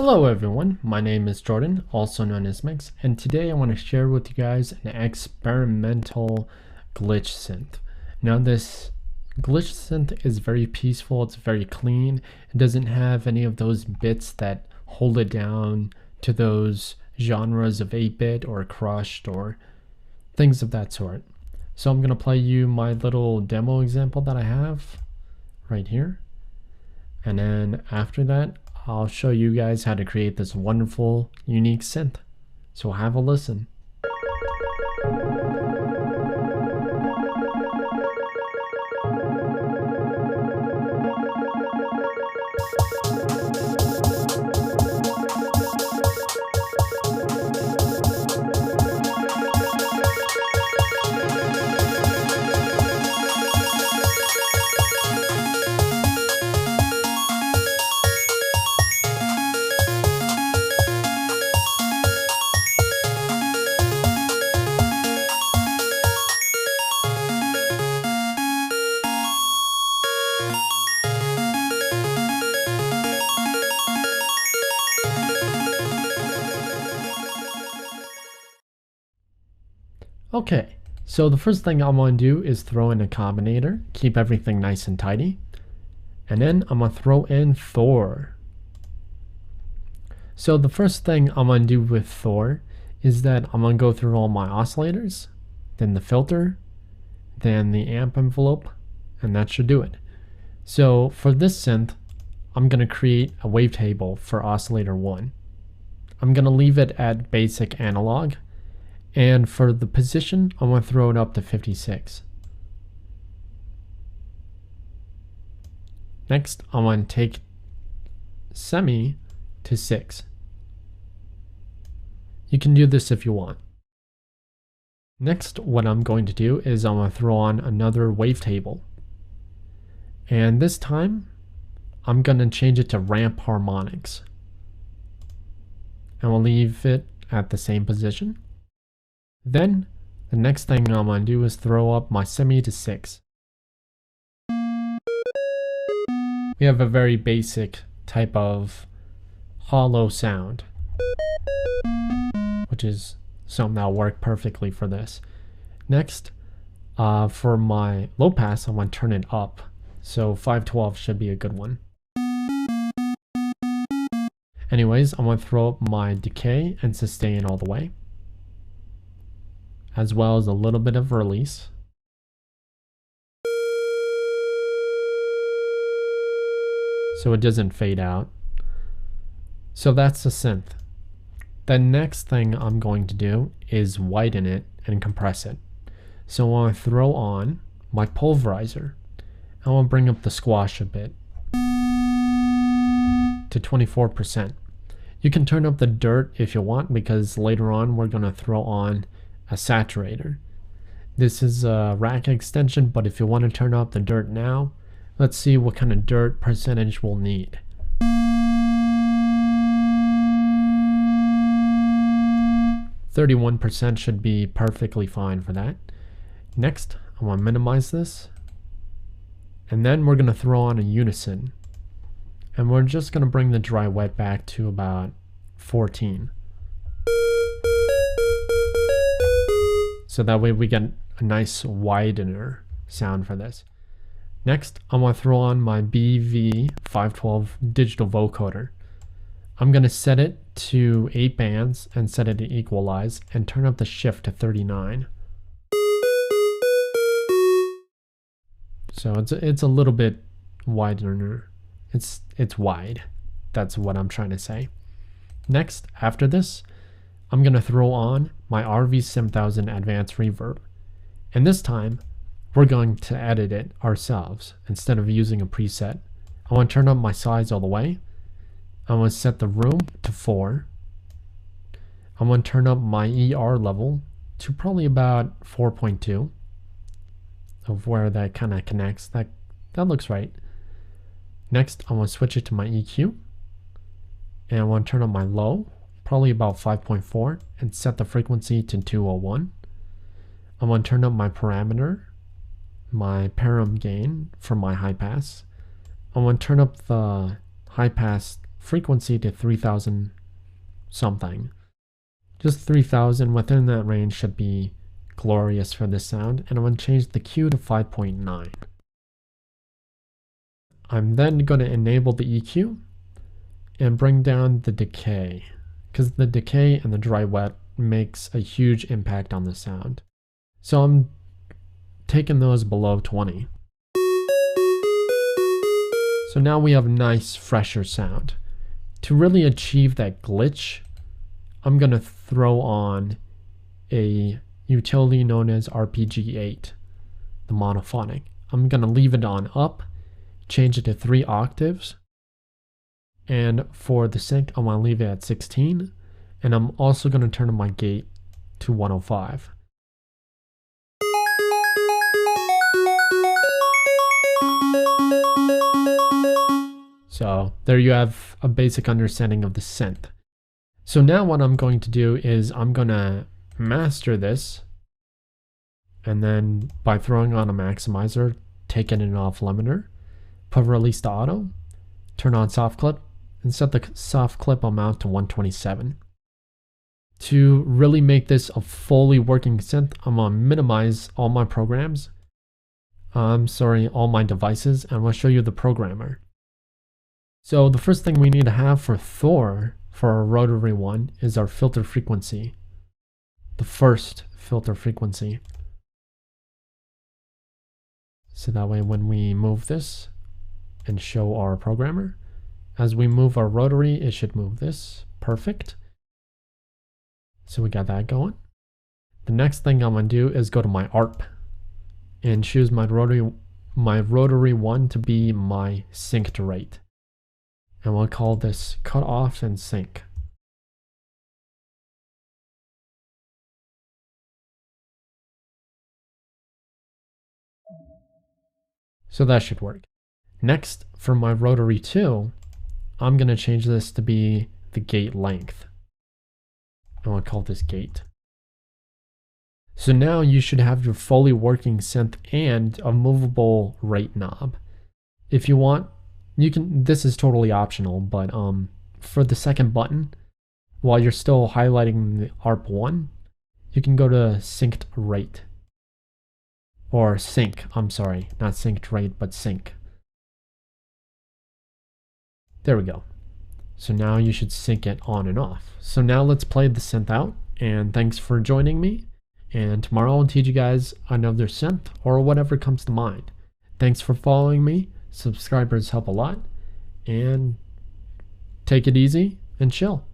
Hello everyone, my name is Jordan, also known as Mix, and today I want to share with you guys an experimental glitch synth. Now this glitch synth is very peaceful, it's very clean, it doesn't have any of those bits that hold it down to those genres of 8-bit or crushed or things of that sort. So I'm going to play you my little demo example that I have right here, and then after that I'll show you guys how to create this wonderful, unique synth. So have a listen. Okay, so the first thing I'm going to do is throw in a Combinator, keep everything nice and tidy, and then I'm going to throw in Thor. So the first thing I'm going to do with Thor is that I'm going to go through all my oscillators, then the filter, then the amp envelope, and that should do it. So for this synth, I'm going to create a wavetable for oscillator 1. I'm going to leave it at basic analog, and for the position, I'm going to throw it up to 56. Next, I'm going to take semi to 6. You can do this if you want. Next, what I'm going to do is I'm going to throw on another wavetable. And this time, I'm going to change it to ramp harmonics. And we'll leave it at the same position. Then, the next thing I'm going to do is throw up my semi to 6. We have a very basic type of hollow sound, which is something that'll work perfectly for this. Next, for my low pass, I'm going to turn it up. So 512 should be a good one. Anyways, I'm going to throw up my decay and sustain all the way, as well as a little bit of release. So it doesn't fade out. So that's the synth. The next thing I'm going to do is widen it and compress it. So I want to throw on my pulverizer. I want to bring up the squash a bit to 24%. You can turn up the dirt if you want, because later on we're going to throw on a saturator. This is a rack extension, but if you want to turn up the dirt now, let's see what kind of dirt percentage we'll need. %31% should be perfectly fine for that. Next, I want to minimize this. And then we're going to throw on a unison. And we're just going to bring the dry wet back to about 14. So that way we get a nice widener sound for this. Next, I'm going to throw on my BV512 digital vocoder. I'm going to set it to 8 bands and set it to equalize and turn up the shift to 39. So it's a little bit widener. It's wide. That's what I'm trying to say. Next, after this, I'm going to throw on my RV7000 Advanced Reverb. And this time, we're going to edit it ourselves instead of using a preset. I want to turn up my size all the way. I want to set the room to 4. I want to turn up my ER level to probably about 4.2 of where that kind of connects. That looks right. Next, I want to switch it to my EQ. And I want to turn up my low, probably about 5.4, and set the frequency to 201. I want to turn up my parameter, my param gain for my high pass. I want to turn up the high pass frequency to 3000 something. Just 3000 within that range should be glorious for this sound. And I'm going to change the Q to 5.9. I'm then going to enable the EQ and bring down the decay, because the decay and the dry wet makes a huge impact on the sound. So I'm taking those below 20. So now we have a nice fresher sound. To really achieve that glitch, I'm going to throw on a utility known as RPG8, the monophonic. I'm going to leave it on up, change it to 3 octaves, and for the sync I'm going to leave it at 16, and I'm also going to turn on my gate to 105. So there you have a basic understanding of the synth. So now what I'm going to do is I'm going to master this, and then by throwing on a maximizer, taking it off limiter, put release to auto, turn on soft clip, and set the soft clip amount to 127. To really make this a fully working synth, I'm going to minimize all my programs. All my devices, and we'll show you the programmer. So the first thing we need to have for Thor, for our rotary one, is our filter frequency. The first filter frequency. So that way when we move this and show our programmer, as we move our rotary, it should move this. Perfect. So we got that going. The next thing I'm going to do is go to my ARP and choose my rotary one to be my synced rate. And we'll call this cut off and sync. So that should work. Next, for my rotary 2, I'm going to change this to be the gate length. And we'll call this gate. So now you should have your fully working synth and a movable rate knob. If you want, you can, this is totally optional, but for the second button, while you're still highlighting the ARP1, you can go to synced rate. Or sync, I'm sorry, not synced rate, but sync. There we go. So now you should sync it on and off. So now let's play the synth out, and thanks for joining me. And tomorrow I'll teach you guys another synth or whatever comes to mind. Thanks for following me. Subscribers help a lot. And take it easy and chill.